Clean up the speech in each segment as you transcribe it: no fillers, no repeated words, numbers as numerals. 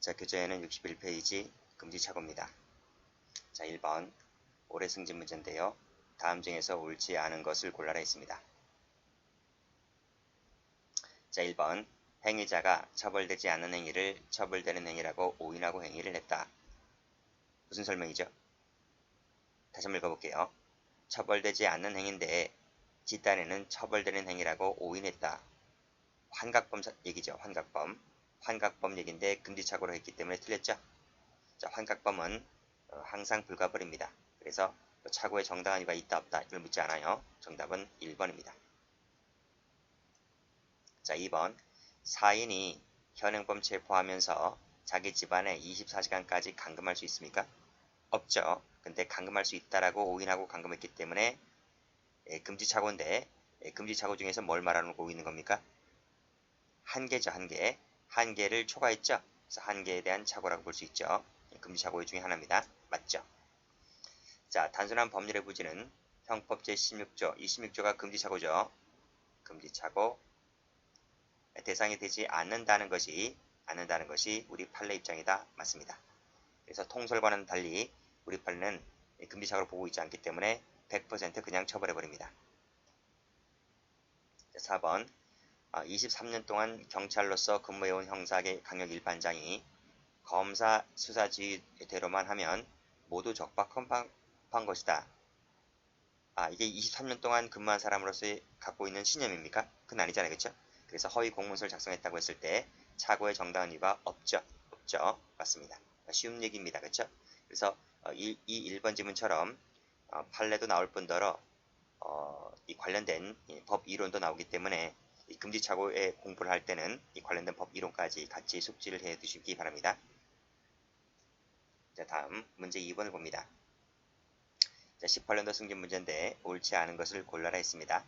자, 교재에는 61페이지 금지착오입니다. 자, 1번 올해 승진 문제인데요. 다음 중에서 옳지 않은 것을 골라라 있습니다. 자, 1번 행위자가 처벌되지 않는 행위를 처벌되는 행위라고 오인하고 행위를 했다. 무슨 설명이죠? 다시 한번 읽어볼게요. 처벌되지 않는 행위인데 뒷단에는 처벌되는 행위라고 오인했다. 환각범 얘기죠. 환각범 얘기인데 금지착오로 했기 때문에 틀렸죠. 자, 환각범은 항상 불가버립니다. 그래서 착오에 정당한 이유가 있다 없다 이걸 묻지 않아요. 정답은 1번입니다. 자, 2번 사인이 현행범 체포하면서 자기 집안에 24시간까지 감금할 수 있습니까? 없죠. 근데 감금할 수 있다라고 오인하고 감금했기 때문에 금지착오인데 금지착오 중에서 뭘 말하고 있는 겁니까? 한계죠. 한계를 초과했죠. 그래서 한계에 대한 착오라고 볼 수 있죠. 금지착오 중에 하나입니다. 맞죠? 자, 단순한 법률의 부지는 형법 제16조, 이 16조가 금지착오죠. 금지착오 대상이 되지 않는다는 것이 우리 판례 입장이다. 맞습니다. 그래서 통설과는 달리 우리 판례는 금지착오를 보고 있지 않기 때문에 100% 그냥 처벌해버립니다. 4번 23년 동안 경찰로서 근무해온 형사계 강력 일반장이 검사 수사 지휘대로만 하면 모두 적법한 것이다. 이게 23년 동안 근무한 사람으로서 갖고 있는 신념입니까? 그건 아니잖아요. 그렇죠? 그래서 허위 공문서를 작성했다고 했을 때 착오의 정당한 이유가 없죠. 맞습니다. 쉬운 얘기입니다. 그렇죠? 그래서 이 1번 지문처럼 판례도 나올 뿐더러 이 관련된 법 이론도 나오기 때문에 이 금지착오에 공부를 할 때는 이 관련된 법 이론까지 같이 숙지를 해 두시기 바랍니다. 자, 다음 문제 2번을 봅니다. 자, 18년도 승진 문제인데 옳지 않은 것을 골라라 했습니다.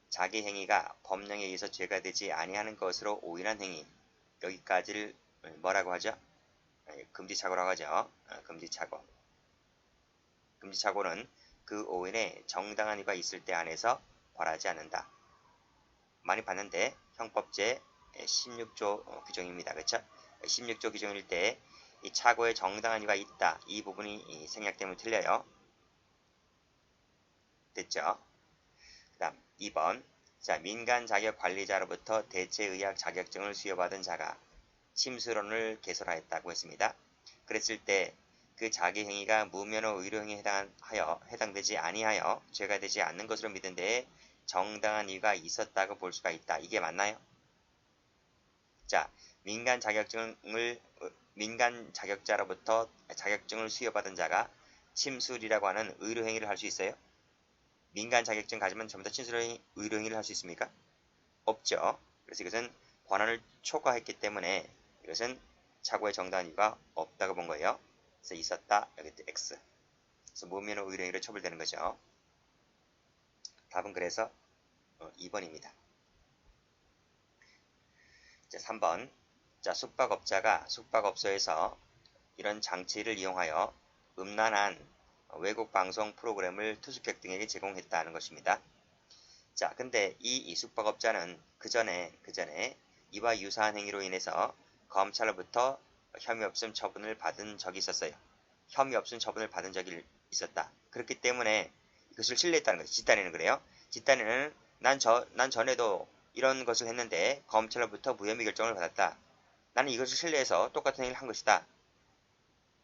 자기 행위가 법령에 의해서 죄가 되지 아니하는 것으로 오인한 행위, 여기까지를 뭐라고 하죠? 금지착오라고 하죠. 금지착오는 그 오인에 정당한 이유가 있을 때 안에서 벌하지 않는다. 많이 봤는데 형법 제 16조 규정입니다. 그렇죠? 16조 규정일 때 이 착오에 정당한 이유가 있다. 이 부분이 생략되면 틀려요. 됐죠? 그 다음 2번 자, 민간 자격 관리자로부터 대체의학 자격증을 수여받은 자가 침수론을 개설하였다고 했습니다. 그랬을 때 그 자기 행위가 무면허 의료행위에 해당되지 아니하여 죄가 되지 않는 것으로 믿은 데에 정당한 이유가 있었다고 볼 수가 있다. 이게 맞나요? 자, 민간 자격자로부터 자격증을 수여받은 자가 침술이라고 하는 의료행위를 할 수 있어요? 민간 자격증 가지면 전부 다 침술 의료행위를 할 수 있습니까? 없죠. 그래서 이것은 권한을 초과했기 때문에 이것은 착오의 정당한 이유가 없다고 본 거예요. 그래서 있었다. 여기 X. 그래서 무면허 의료행위로 처벌되는 거죠. 답은 그래서 2번입니다. 자, 3번. 자, 숙박업자가 숙박업소에서 이런 장치를 이용하여 음란한 외국 방송 프로그램을 투숙객 등에게 제공했다는 것입니다. 자, 근데 이 숙박업자는 그 전에 이와 유사한 행위로 인해서 검찰로부터 혐의 없음 처분을 받은 적이 있었어요. 혐의 없음 처분을 받은 적이 있었다. 그렇기 때문에 이것을 신뢰했다는 거죠. 뒷단에는 그래요. 뒷단에는 난 전에도 이런 것을 했는데 검찰로부터 무혐의 결정을 받았다. 나는 이것을 신뢰해서 똑같은 행위를 한 것이다.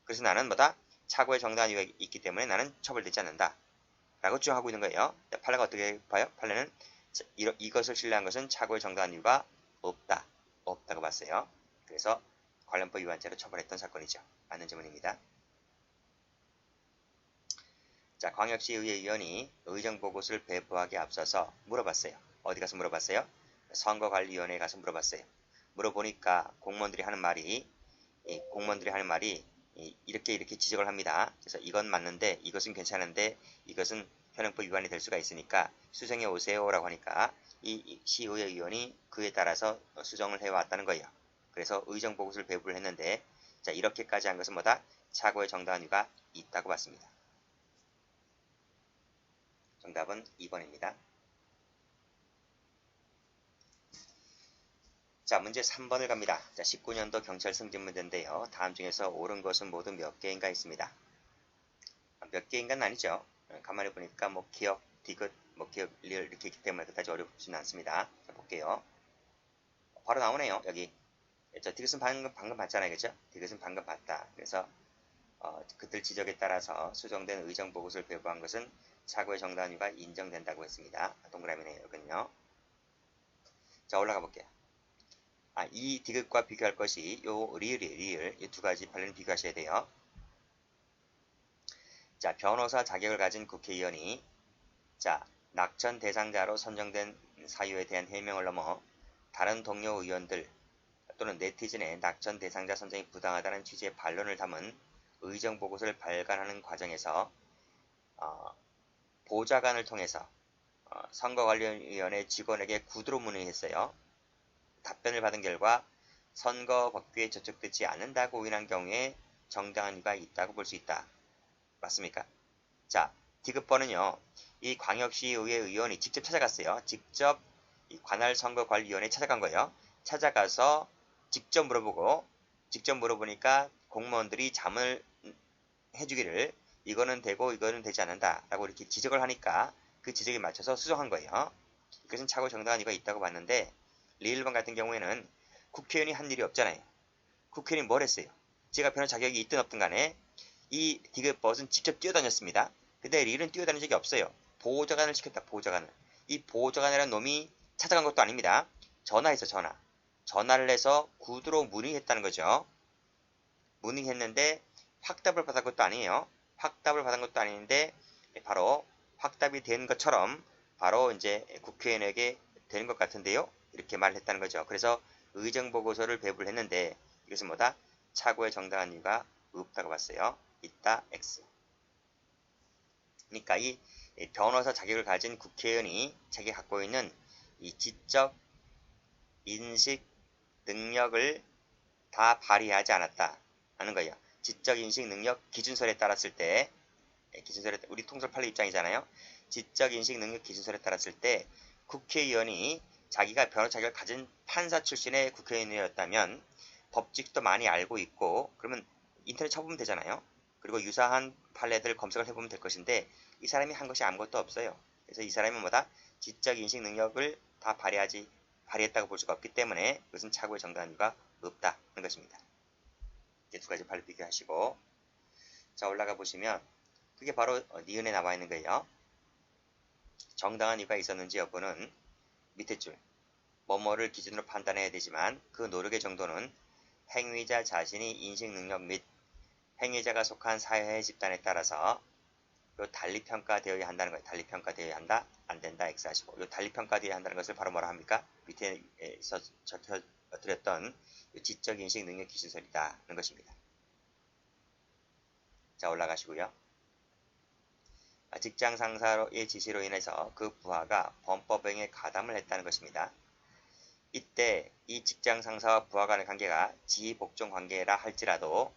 그래서 나는 착오의 정당한 이유가 있기 때문에 나는 처벌되지 않는다. 라고 주장하고 있는 거예요. 판례가 어떻게 봐요? 판례는 이것을 신뢰한 것은 착오의 정당한 이유가 없다고 봤어요. 그래서 관련법 위반죄로 처벌했던 사건이죠. 맞는 질문입니다. 자, 광역시의회 의원이 의정보고서를 배부하기 앞서서 물어봤어요. 어디 가서 물어봤어요? 선거관리위원회에 가서 물어봤어요. 물어보니까 공무원들이 하는 말이 이렇게 지적을 합니다. 그래서 이건 맞는데 이것은 괜찮은데 이것은 현행법 위반이 될 수가 있으니까 수정해 오세요 라고 하니까 이 시의회 의원이 그에 따라서 수정을 해왔다는 거예요. 그래서 의정보고서를 배부를 했는데 자, 이렇게까지 한 것은 착오의 정당한 이유가 있다고 봤습니다. 정답은 2번입니다. 자, 문제 3번을 갑니다. 자, 19년도 경찰 승진 문제인데요. 다음 중에서 옳은 것은 모두 몇 개인가 있습니다. 몇 개인가는 아니죠. 가만히 보니까 뭐 기억, 디귿, 뭐 기억, 리얼 이렇게 있기 때문에 그다지 어렵지는 않습니다. 자, 볼게요. 바로 나오네요. 여기. 저 디귿은 방금 봤잖아요. 그죠? 디귿은 방금 봤다. 그래서 그들 지적에 따라서 수정된 의정 보고서를 배부한 것은 사고의 정당한 이유가 인정된다고 했습니다. 동그라미네요. 이건요. 자, 올라가 볼게요. 이 디귿과 비교할 것이 요 리을 이 두 가지 판례는 비교하셔야 돼요. 자, 변호사 자격을 가진 국회의원이 자, 낙천 대상자로 선정된 사유에 대한 해명을 넘어 다른 동료 의원들 또는 네티즌의 낙천 대상자 선정이 부당하다는 취지의 반론을 담은 의정 보고서를 발간하는 과정에서 보좌관을 통해서 선거관리위원회 직원에게 구두로 문의했어요. 답변을 받은 결과 선거법규에 저촉되지 않는다고 인한 경우에 정당한 이유가 있다고 볼 수 있다. 맞습니까? 자, 디귿번은요. 이 광역시의회 의원이 직접 찾아갔어요. 직접 이 관할 선거관리위원회에 찾아간 거예요. 찾아가서 직접 물어보니까 공무원들이 자문을 해주기를 이거는 되고 이거는 되지 않는다 라고 이렇게 지적을 하니까 그 지적에 맞춰서 수정한 거예요. 이것은 차고 정당한 이유가 있다고 봤는데 리일번 같은 경우에는 국회의원이 한 일이 없잖아요. 국회의원이 뭘 했어요? 제가 변호 자격이 있든 없든 간에 이 디귿벗은 직접 뛰어다녔습니다. 근데 릴은 뛰어다닌 적이 없어요. 보좌관을 시켰다. 보좌관을. 이 보좌관이라는 놈이 찾아간 것도 아닙니다. 전화했어. 전화를 해서 구두로 문의했다는 거죠. 문의했는데 확답을 받은 것도 아니에요. 확답을 받은 것도 아닌데 바로 확답이 된 것처럼 바로 이제 국회의원에게 되는 것 같은데요. 이렇게 말을 했다는 거죠. 그래서 의정보고서를 배부를 했는데 이것은 뭐다? 착오의 정당한 이유가 없다고 봤어요. 있다 X. 그러니까 이 변호사 자격을 가진 국회의원이 자기가 갖고 있는 이 지적 인식 능력을 다 발휘하지 않았다 하는 거예요. 지적 인식 능력 기준설에 따랐을 때 우리 통설 판례 입장이잖아요. 지적 인식 능력 기준설에 따랐을 때 국회의원이 자기가 변호 자격을 가진 판사 출신의 국회의원이었다면 법칙도 많이 알고 있고 그러면 인터넷 쳐보면 되잖아요. 그리고 유사한 판례들 검색을 해보면 될 것인데 이 사람이 한 것이 아무것도 없어요. 그래서 이 사람이 뭐다? 지적 인식 능력을 다 발휘했다고 볼 수가 없기 때문에 그것은 착오의 정당한 이유가 없다는 것입니다. 이제 두 가지 판례 비교하시고 자 올라가 보시면 그게 바로 니은에 나와 있는 거예요. 정당한 이유가 있었는지 여부는 밑에 줄 뭐뭐를 기준으로 판단해야 되지만 그 노력의 정도는 행위자 자신이 인식 능력 및 행위자가 속한 사회 집단에 따라서 요 달리 평가되어야 한다는 거예요. 달리 평가되어야 한다. 안 된다. X 하시고. 요 달리 평가되어야 한다는 것을 바로 뭐라 합니까? 밑에서 적혀드렸던 지적 인식 능력 기준설이다는 것입니다. 자, 올라가시고요. 직장 상사의 지시로 인해서 그 부하가 범법행위에 가담을 했다는 것입니다. 이때 이 직장 상사와 부하 간의 관계가 지휘복종 관계라 할지라도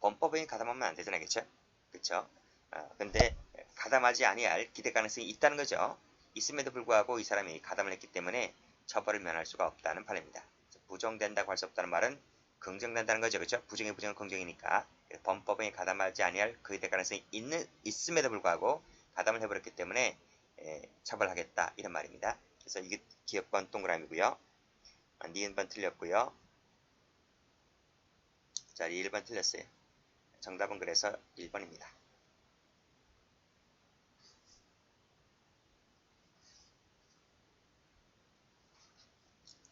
범법행위 가담하면 안 되잖아요. 그쵸? 그쵸? 근데 가담하지 아니할 기대 가능성이 있다는 거죠. 있음에도 불구하고 이 사람이 가담을 했기 때문에 처벌을 면할 수가 없다는 판례입니다. 부정된다고 할 수 없다는 말은 긍정된다는 거죠. 그렇죠? 부정의 부정은 긍정이니까 범법에 가담하지 아니할 그 기대 가능성이 있음에도 불구하고 가담을 해버렸기 때문에 처벌하겠다 이런 말입니다. 그래서 이게 기억번 동그라미고요. 니은번 틀렸고요. 자, 1번 틀렸어요. 정답은 그래서 1번입니다.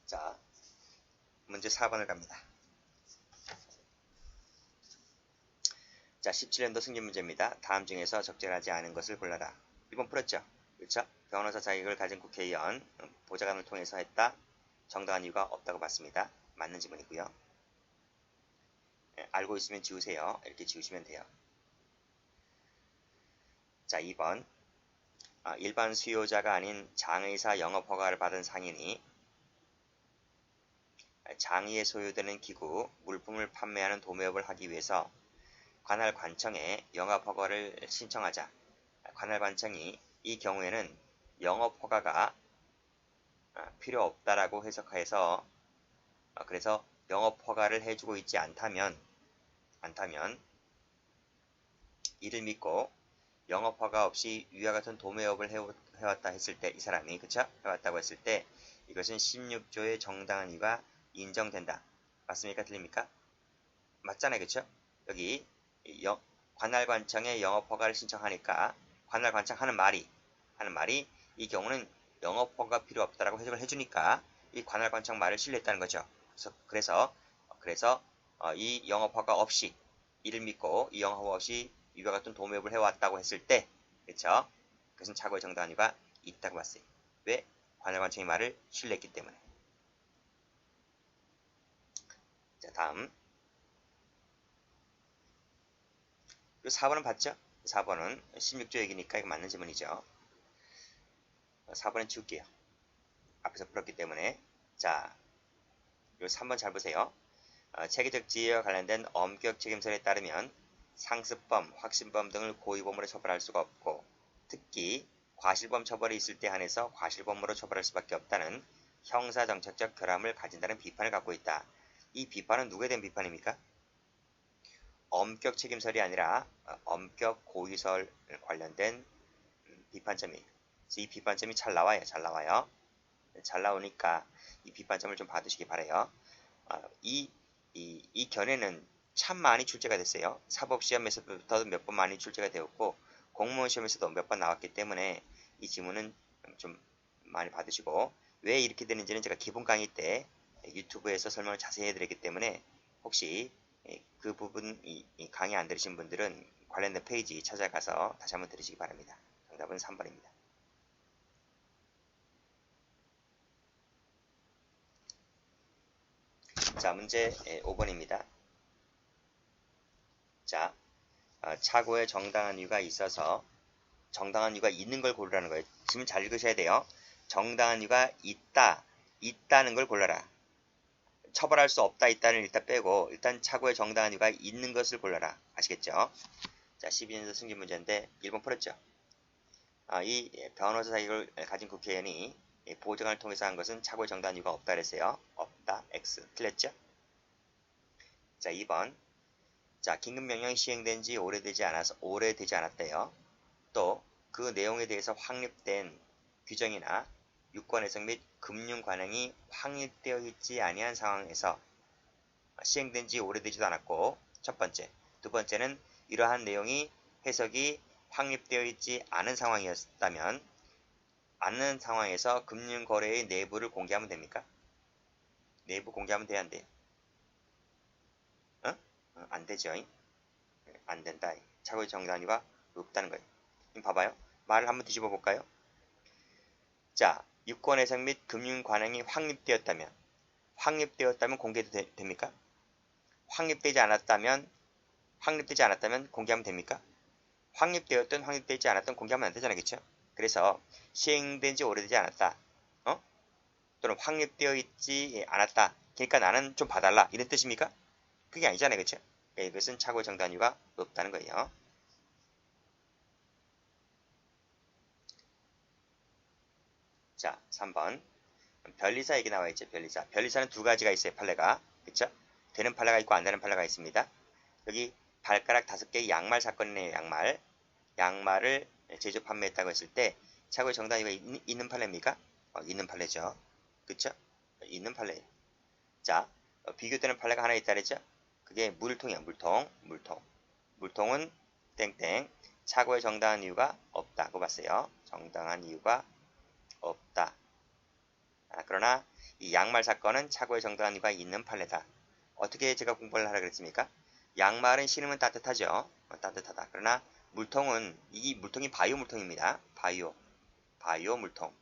자, 문제 4번을 갑니다. 자, 17년도 승진 문제입니다. 다음 중에서 적절하지 않은 것을 골라라. 1번 풀었죠? 그렇죠? 변호사 자격을 가진 국회의원, 보좌관을 통해서 했다. 정당한 이유가 없다고 봤습니다. 맞는 지문이고요. 알고 있으면 지우세요. 이렇게 지우시면 돼요. 자, 2번. 일반 수요자가 아닌 장의사 영업허가를 받은 상인이 장의에 소요되는 기구, 물품을 판매하는 도매업을 하기 위해서 관할 관청에 영업허가를 신청하자 관할 관청이 이 경우에는 영업허가가 필요 없다라고 해석해서 그래서 영업 허가를 해주고 있지 않다면 이를 믿고 영업 허가 없이 위와 같은 도매업을 해왔다 했을 때 이 사람이 그쵸? 해왔다고 했을 때 이것은 16조의 정당한 이유가 인정된다. 맞습니까? 틀립니까? 맞잖아요. 그쵸? 여기 관할관청에 영업허가를 신청하니까 관할관청 하는 말이 이 경우는 영업허가 필요 없다라고 해석을 해주니까 이 관할관청 말을 신뢰했다는 거죠. 그래서 이 영업허가 없이 이를 믿고 이 영업허가 없이 이와 같은 도매업을 해왔다고 했을 때 그쵸? 그것은 착오의 정당한 이유가 있다고 봤어요. 왜? 관할관청의 말을 신뢰했기 때문에. 자, 다음 4번은 봤죠? 4번은 16조 얘기니까 이거 맞는 질문이죠. 4번은 지울게요. 앞에서 풀었기 때문에. 자, 요 3번 잘 보세요. 체계적 지위와 관련된 엄격 책임설에 따르면 상습범, 확신범 등을 고의범으로 처벌할 수가 없고 특히 과실범 처벌이 있을 때 한해서 과실범으로 처벌할 수밖에 없다는 형사정책적 결함을 가진다는 비판을 갖고 있다. 이 비판은 누구에 대한 비판입니까? 엄격 책임설이 아니라 엄격 고의설 관련된 비판점이에요. 그래서 이 비판점이 잘 나와요. 잘 나오니까 이 비판점을 좀 받으시기 바라요. 이 견해는 참 많이 출제가 됐어요. 사법시험에서도 몇 번 많이 출제가 되었고 공무원 시험에서도 몇 번 나왔기 때문에 이 지문은 좀 많이 받으시고 왜 이렇게 되는지는 제가 기본 강의 때 유튜브에서 설명을 자세히 해드렸기 때문에 혹시 그 부분 이 강의 안 들으신 분들은 관련된 페이지 찾아가서 다시 한번 들으시기 바랍니다. 정답은 3번입니다. 자, 문제 5번입니다. 자, 착오에 정당한 이유가 있어서 정당한 이유가 있는 걸 고르라는 거예요. 지금 잘 읽으셔야 돼요. 정당한 이유가 있다는 걸 골라라. 처벌할 수 없다, 있다는 일단 빼고 일단 착오에 정당한 이유가 있는 것을 골라라. 아시겠죠? 자, 12년도 승진 문제인데 1번 풀었죠? 이 변호사 자격을 가진 국회의원이 보증을 통해서 한 것은 착오에 정당한 이유가 없다 그랬어요. 없다, X. 틀렸죠? 자, 2번. 자, 긴급명령이 시행된 지 오래되지 않았대요. 또 그 내용에 대해서 확립된 규정이나 유권 해석 및 금융 관행이 확립되어 있지 아니한 상황에서 시행된 지 오래되지도 않았고 첫 번째, 두 번째는 이러한 내용이 해석이 확립되어 있지 않은 상황이었다면 않는 상황에서 금융거래의 내부를 공개하면 됩니까? 내부 공개하면 돼야 안 돼요? 안 되죠. 안 된다. 착오의 정당한 이유가 없다는 거예요. 봐봐요. 말을 한번 뒤집어 볼까요? 자, 유권 해석 및 금융 관행이 확립되었다면 공개도 됩니까? 확립되지 않았다면 공개하면 됩니까? 확립되었든 확립되지 않았든 공개하면 안 되잖아요. 그렇죠? 그래서 시행된 지 오래되지 않았다. 또는 확립되어 있지 않았다. 그러니까 나는 좀 봐달라. 이런 뜻입니까? 그게 아니잖아요. 그렇죠? 이것은 착오의 정당한 이유가 없다는 거예요. 자, 3번. 변리사 얘기 나와 있죠. 변리사. 변리사는 두 가지가 있어요. 판례가. 그쵸? 되는 판례가 있고 안 되는 판례가 있습니다. 여기 발가락 5개의 양말 사건이네요. 양말을 제조 판매했다고 했을 때 착오의 정당한 이유가 있는 판례입니까? 있는 판례죠. 그쵸? 있는 판례예요. 자, 비교되는 판례가 하나 있다 그랬죠? 그게 물통이야. 물통은 땡땡 착오의 정당한 이유가 없다고 봤어요. 정당한 이유가 없다. 그러나 이 양말 사건은 착오의 정당한 이유가 있는 판례다. 어떻게 제가 공부를 하라 그랬습니까? 양말은 신으면 따뜻하죠. 따뜻하다. 그러나 이 물통이 바이오 물통입니다. 바이오 물통.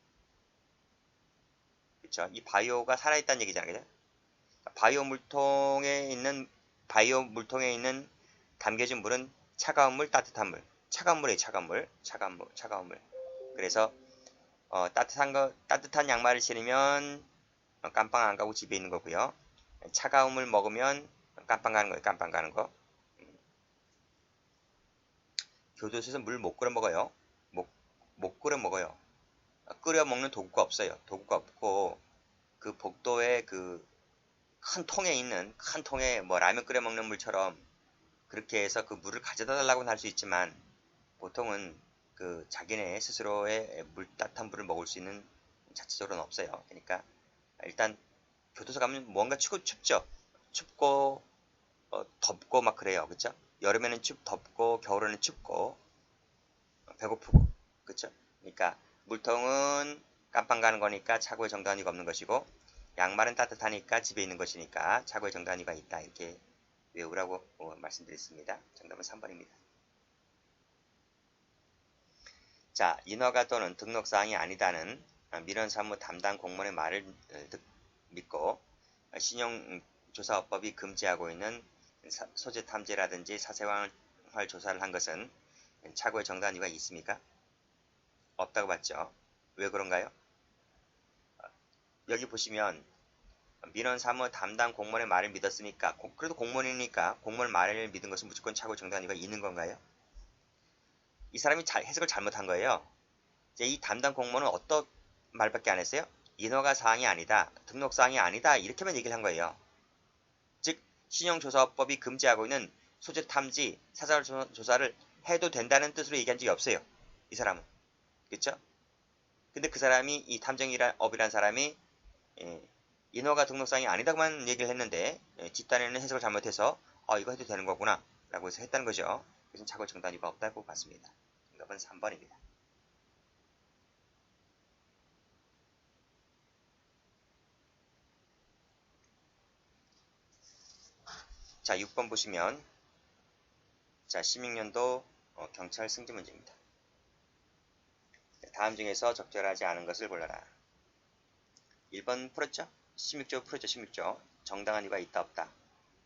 그렇죠? 이 바이오가 살아있다는 얘기잖아요. 그죠? 바이오 물통에 있는 담겨진 물은 차가운 물, 따뜻한 물. 차가운 물이에요. 차가운 물. 그래서 따뜻한 양말을 신으면 깜빵 안 가고 집에 있는 거고요. 차가운 물 먹으면 깜빵 가는 거예요. 깜빵 가는 거. 교도소에서 물 못 끓여 먹어요. 못 끓여 먹어요. 끓여 먹는 도구가 없어요. 도구가 없고 그 복도에 그 큰 통에 있는 큰 통에 뭐 라면 끓여 먹는 물처럼 그렇게 해서 그 물을 가져다 달라고는 할 수 있지만 보통은 그 자기네 스스로의 물 따뜻한 물을 먹을 수 있는 자체적으로는 없어요. 그러니까 일단 교도소 가면 뭔가 춥죠. 춥고 덥고 막 그래요. 그쵸? 여름에는 덥고 겨울에는 춥고 배고프고 그쵸? 그러니까 물통은 깜빵 가는 거니까 차고에 정단이가 없는 것이고 양말은 따뜻하니까 집에 있는 것이니까 차고에 정단이가 있다. 이렇게 외우라고 말씀드렸습니다. 정답은 3번입니다. 자, 인허가 또는 등록사항이 아니다는 민원사무 담당 공무원의 말을 믿고 신용조사업법이 금지하고 있는 소재 탐지라든지 사생활 조사를 한 것은 차고에 정당한 이유가 있습니까? 없다고 봤죠. 왜 그런가요? 여기 보시면 민원사무 담당 공무원의 말을 믿었으니까 그래도 공무원이니까 공무원 말을 믿은 것은 무조건 차고에 정당한 이유가 있는 건가요? 이 사람이 해석을 잘못한 거예요. 이제 이 담당 공무원은 어떤 말밖에 안 했어요? 인허가 사항이 아니다, 등록 사항이 아니다 이렇게만 얘기를 한 거예요. 즉 신용조사법이 금지하고 있는 소재 탐지, 사생활 조사를 해도 된다는 뜻으로 얘기한 적이 없어요. 이 사람은. 그렇죠? 근데 그 사람이 이 탐정업이란 사람이 인허가 등록사항이 아니다고만 얘기를 했는데 뒷단에는 해석을 잘못해서 이거 해도 되는 거구나 라고 해서 했다는 거죠. 그래서 차고 정답 이유가 없다고 봤습니다. 정답은 3번입니다. 자, 6번 보시면 자, 16년도 경찰 승진 문제입니다. 다음 중에서 적절하지 않은 것을 골라라. 1번 풀었죠? 16조 풀었죠? 16조. 정당한 이유가 있다 없다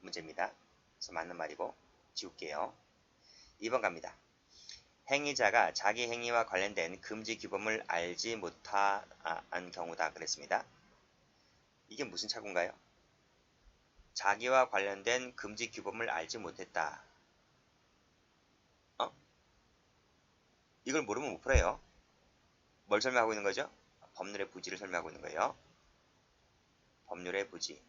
문제입니다. 그래서 맞는 말이고 지울게요. 2번 갑니다. 행위자가 자기 행위와 관련된 금지 규범을 알지 못한 경우다 그랬습니다. 이게 무슨 착오인가요? 자기와 관련된 금지 규범을 알지 못했다. 이걸 모르면 못 풀어요. 뭘 설명하고 있는 거죠? 법률의 부지를 설명하고 있는 거예요. 법률의 부지.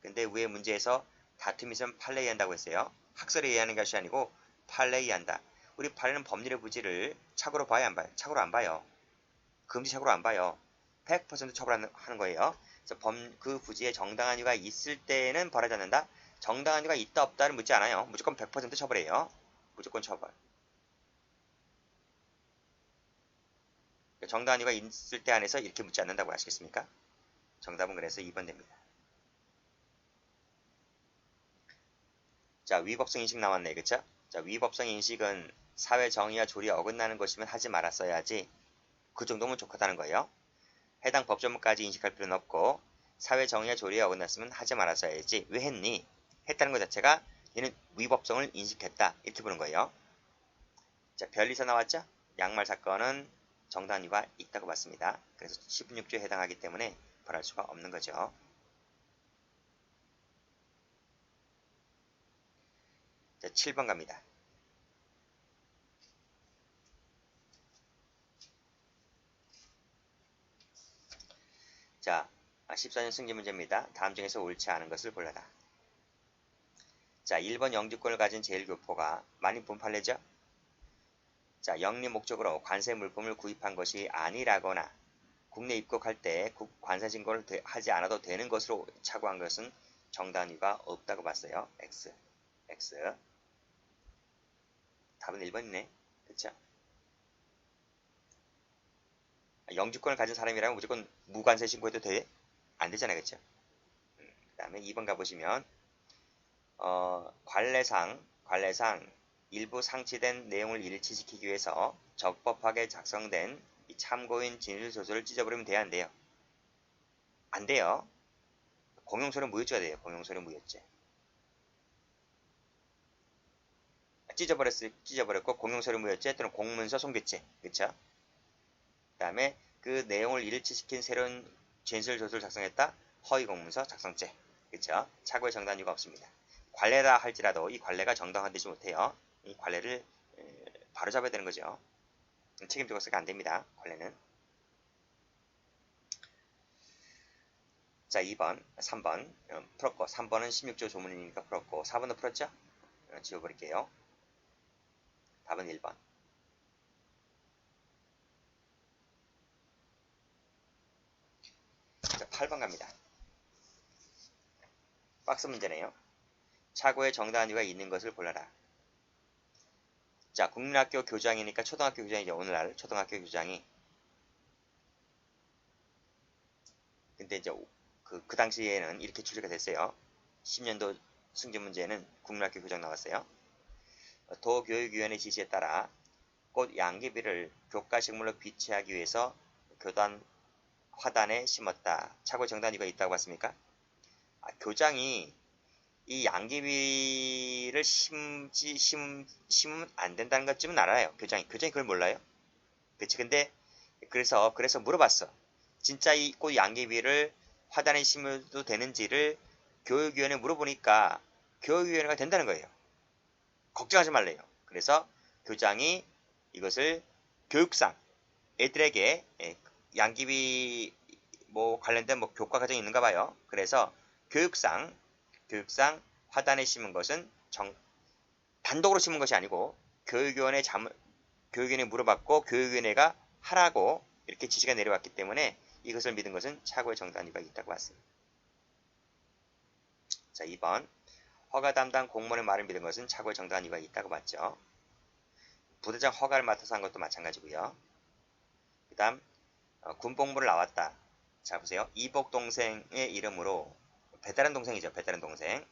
근데 위에 문제에서 다툼이 있으면 판례의한다고 했어요. 학설에 의하는 것이 아니고 판례의한다. 우리 판례는 법률의 부지를 착오로 봐야 안 봐요? 착오로 안 봐요. 금지 착오로 안 봐요. 100% 처벌하는 거예요. 그래서 그 부지에 정당한 이유가 있을 때는 벌하지 않는다. 정당한 이유가 있다 없다를 묻지 않아요. 무조건 100% 처벌해요. 무조건 처벌. 정당한 이유가 있을 때 안에서 이렇게 묻지 않는다고 아시겠습니까? 정답은 그래서 2번 됩니다. 자, 위법성 인식 나왔네. 그쵸? 자, 위법성 인식은 사회 정의와 조리에 어긋나는 것이면 하지 말았어야지. 그 정도면 좋다는 거예요. 해당 법조문까지 인식할 필요는 없고 사회 정의와 조리에 어긋났으면 하지 말았어야지. 왜 했니? 했다는 것 자체가 얘는 위법성을 인식했다. 이렇게 보는 거예요. 자, 별리서 나왔죠? 양말 사건은 정당한 이유가 있다고 봤습니다. 그래서 16조에 해당하기 때문에 벌할 수가 없는 거죠. 자, 7번 갑니다. 자, 14년 승진 문제입니다. 다음 중에서 옳지 않은 것을 골라라. 자, 1번 영주권을 가진 제1교포가 만인 분판례죠? 자, 영리 목적으로 관세 물품을 구입한 것이 아니라거나 국내 입국할 때 관세 신고를 하지 않아도 되는 것으로 착오한 것은 정당한 이유가 없다고 봤어요. X. X. 답은 1번이네. 그쵸? 영주권을 가진 사람이라면 무조건 무관세 신고해도 돼? 안 되잖아요. 그쵸? 그 다음에 2번 가보시면 관례상 일부 상치된 내용을 일치시키기 위해서 적법하게 작성된 참고인 진술서술을 찢어버리면 돼야 안 돼요? 안 돼요. 공용소는 무효죄가 돼요. 공용소는 무효죄. 찢어버렸고 공용소는 무효죄 또는 공문서 손괴죄. 그쵸? 그 다음에 그 내용을 일치시킨 새로운 진술서술을 작성했다. 허위공문서 작성죄. 그쵸? 착오의 정당한 이유가 없습니다. 관례라 할지라도 이 관례가 정당화되지 못해요. 이 관례를 바로잡아야 되는 거죠. 책임지고서가 안 됩니다. 관례는. 자, 2번, 3번 풀었고, 3번은 16조 조문이니까 풀었고, 4번도 풀었죠? 지워버릴게요. 답은 1번. 자, 8번 갑니다. 박스 문제네요. 차고에 정답한 이유가 있는 것을 골라라. 자, 국민학교 교장이니까 초등학교 교장이죠. 오늘날 초등학교 교장이. 근데 이제 그 당시에는 이렇게 출제가 됐어요. 10년도 승진 문제에는 국민학교 교장 나왔어요. 도교육위원회 지시에 따라 꽃 양귀비를 교과식물로 비치하기 위해서 교단 화단에 심었다. 차고에 정답한 이유가 있다고 봤습니까? 교장이 이 양귀비를 심으면 안 된다는 것쯤은 알아요. 교장이 그걸 몰라요. 그치? 근데 그래서 물어봤어. 진짜 이 꽃 양귀비를 화단에 심어도 되는지를 교육위원회에 물어보니까 교육위원회가 된다는 거예요. 걱정하지 말래요. 그래서 교장이 이것을 교육상 애들에게 양귀비 뭐 관련된 뭐 교과 과정이 있는가 봐요. 그래서 교육상 화단에 심은 것은 단독으로 심은 것이 아니고 교육위원회에 물어봤고 교육위원회가 하라고 이렇게 지시가 내려왔기 때문에 이것을 믿은 것은 차고의 정답이가 있다고 봤습니다. 자, 2번 허가 담당 공무원의 말을 믿은 것은 차고의 정답이가 있다고 봤죠. 부대장 허가를 맡아서 한 것도 마찬가지고요. 그 다음 군복무를 나왔다. 자, 보세요. 이복 동생의 이름으로 베테랑 동생이죠. 베테랑 동생.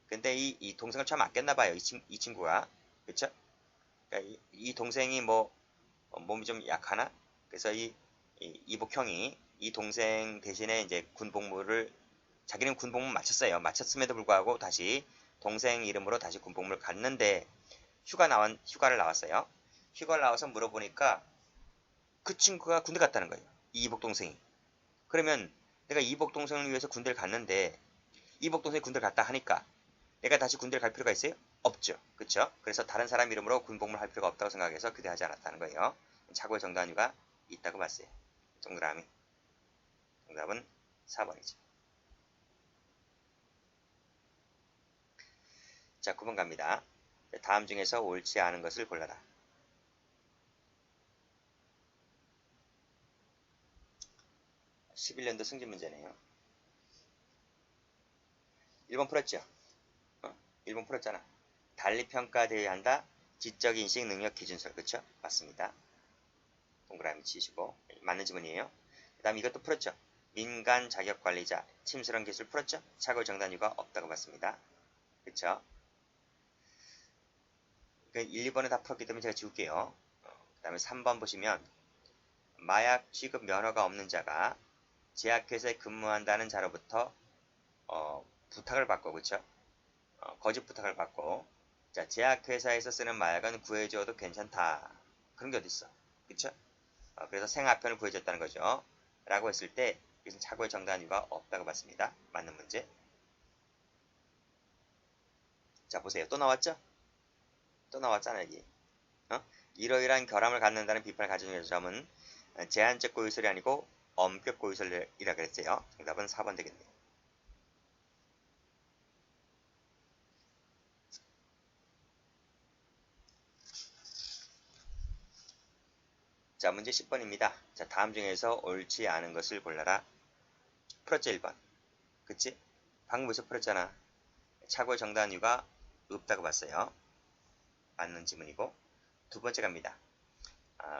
근데 이 동생을 참 아꼈나봐요. 이 친구가. 그쵸? 그러니까 이 동생이 몸이 좀 약하나? 그래서 이복형이 이 동생 대신에 이제 자기는 군복무 마쳤어요. 마쳤음에도 불구하고 다시 동생 이름으로 다시 군복무를 갔는데 휴가를 나왔어요. 휴가를 나와서 물어보니까 그 친구가 군대 갔다는 거예요. 이복 동생이. 그러면 내가 이복 동생을 위해서 군대를 갔는데 이복 동생이 군대를 갔다 하니까 내가 다시 군대를 갈 필요가 있어요? 없죠. 그쵸? 그래서 다른 사람 이름으로 군복무를 할 필요가 없다고 생각해서 교대하지 않았다는 거예요. 차고의 정답 이유가 있다고 봤어요. 동그라미. 정답은 4번이죠. 자, 9번 갑니다. 다음 중에서 옳지 않은 것을 골라라. 11년도 승진 문제네요. 1번 풀었죠? 1번 풀었잖아. 달리 평가되어야 한다. 지적인식 능력 기준설. 그쵸? 맞습니다. 동그라미 치시고 맞는 지문이에요. 그 다음 이것도 풀었죠. 민간 자격관리자 침수런 기술 풀었죠. 차고의 정답 이유가 없다고 봤습니다. 그쵸? 1, 2번은 다 풀었기 때문에 제가 지울게요. 그 다음에 3번 보시면 마약 취급 면허가 없는 자가 제약회사에 근무한다는 자로부터 부탁을 받고 그쵸? 거짓 부탁을 받고 자 제약회사에서 쓰는 마약은 구해줘도 괜찮다. 그런 게 어딨어. 그쵸? 그래서 생화편을 구해줬다는 거죠. 라고 했을 때 이것은 차고의 정답 이유가 없다고 봤습니다. 맞는 문제. 자 보세요. 또 나왔죠? 또 나왔잖아 여기. 이러이러한 결함을 갖는다는 비판을 가지는 점은 제한적 고유설이 아니고 엄격 고유설이라 그랬어요. 정답은 4번 되겠네요. 자 문제 10번입니다. 자 다음 중에서 옳지 않은 것을 골라라. 풀었죠 1번. 그치? 방금 벌써 풀었잖아. 차고의 정답 이유가 없다고 봤어요. 맞는 지문이고 두 번째 갑니다.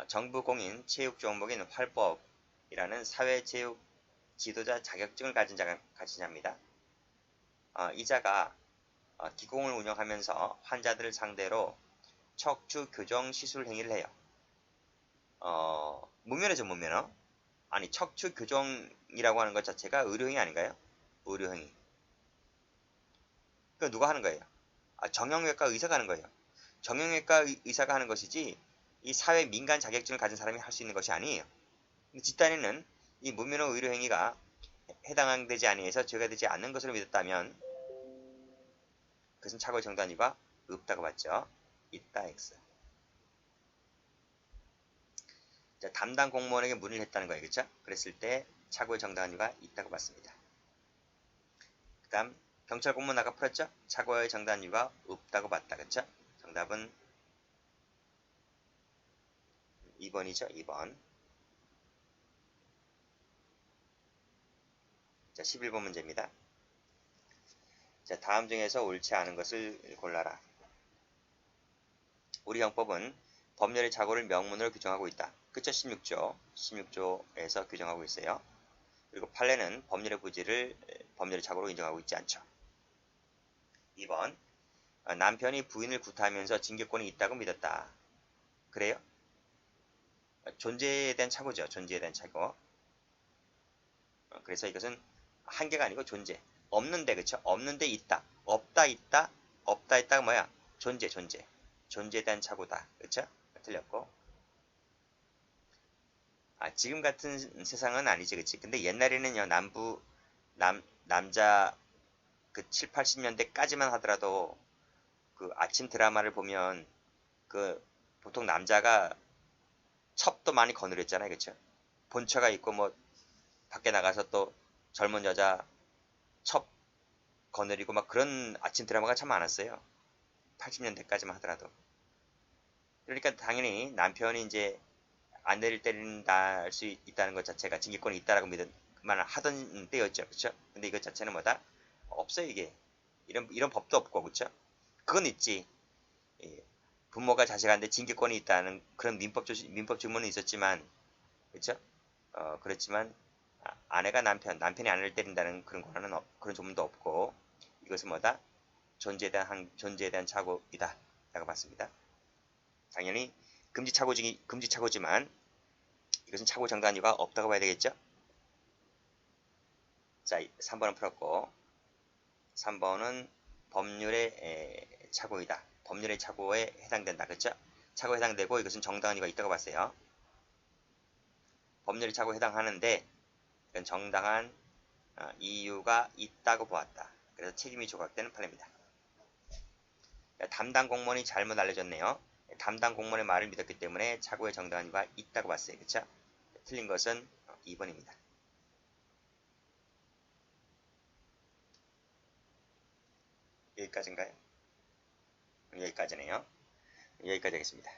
정부 공인 체육 종목인 활법이라는 사회체육 지도자 자격증을 가진 자입니다. 이 자가 기공을 운영하면서 환자들을 상대로 척추 교정 시술 행위를 해요. 무면허죠 무면허. 아니 척추 교정이라고 하는 것 자체가 의료행위 아닌가요? 의료행위. 그 누가 하는 거예요? 정형외과 의사가 하는 거예요. 정형외과 의사가 하는 것이지 이 사회 민간 자격증을 가진 사람이 할 수 있는 것이 아니에요. 근데 뒷단에는 이 무면허 의료행위가 해당되지 아니해서 죄가 되지 않는 것으로 믿었다면 그것은 차고의 정답 이유가 없다고 봤죠. 있다 X. 자, 담당 공무원에게 문의를 했다는 거예요. 그렇죠? 그랬을 때 차고의 정답 이유가 있다고 봤습니다. 다음 경찰 공무원 아까 풀었죠? 착오의 정당한 이유가 없다고 봤다. 그쵸? 정답은 2번이죠. 2번. 자, 11번 문제입니다. 자, 다음 중에서 옳지 않은 것을 골라라. 우리 형법은 법률의 착오를 명문으로 규정하고 있다. 그쵸? 16조. 16조에서 규정하고 있어요. 그리고 판례는 법률의 부지를 법률의 착오로 인정하고 있지 않죠. 2번. 남편이 부인을 구타하면서 징계권이 있다고 믿었다. 그래요? 존재에 대한 착오죠. 존재에 대한 착오. 그래서 이것은 한계가 아니고 존재. 없는데, 그쵸? 없는데 있다. 없다 있다. 없다 있다가 뭐야? 존재, 존재. 존재에 대한 착오다. 그쵸? 틀렸고. 지금 같은 세상은 아니지, 그치? 근데 옛날에는요, 남자 그 7, 80년대까지만 하더라도 그 아침 드라마를 보면 그 보통 남자가 첩도 많이 거느렸잖아요, 그쵸? 본처가 있고 뭐 밖에 나가서 또 젊은 여자 첩 거느리고 막 그런 아침 드라마가 참 많았어요. 80년대까지만 하더라도. 그러니까 당연히 남편이 이제 아내를 때린다 할 수 있다는 것 자체가 징계권이 있다라고 믿은 말 하던 때였죠, 그렇죠? 근데 이것 자체는 뭐다? 없어요 이게. 이런 법도 없고, 그렇죠? 그건 있지. 예, 부모가 자식한테 징계권이 있다는 그런 민법 주문은 있었지만, 그렇죠? 그렇지만 아내가 남편이 아내를 때린다는 그런 권한은 그런 조문도 없고, 이것은 뭐다? 존재에 대한 착오이다 라고 봤습니다. 당연히 금지착오지만 이것은 착오 정당한 이유가 없다고 봐야 되겠죠? 자, 3번은 풀었고 3번은 법률의 착오이다. 법률의 착오에 해당된다. 그렇죠? 착오에 해당되고 이것은 정당한 이유가 있다고 봤어요. 법률의 착오에 해당하는데 이건 정당한 이유가 있다고 보았다. 그래서 책임이 조각되는 판례입니다. 담당 공무원이 잘못 알려줬네요. 담당 공무원의 말을 믿었기 때문에 착오의 정당한 이유가 있다고 봤어요. 그쵸? 틀린 것은 2번입니다. 여기까지인가요? 여기까지네요. 여기까지 하겠습니다.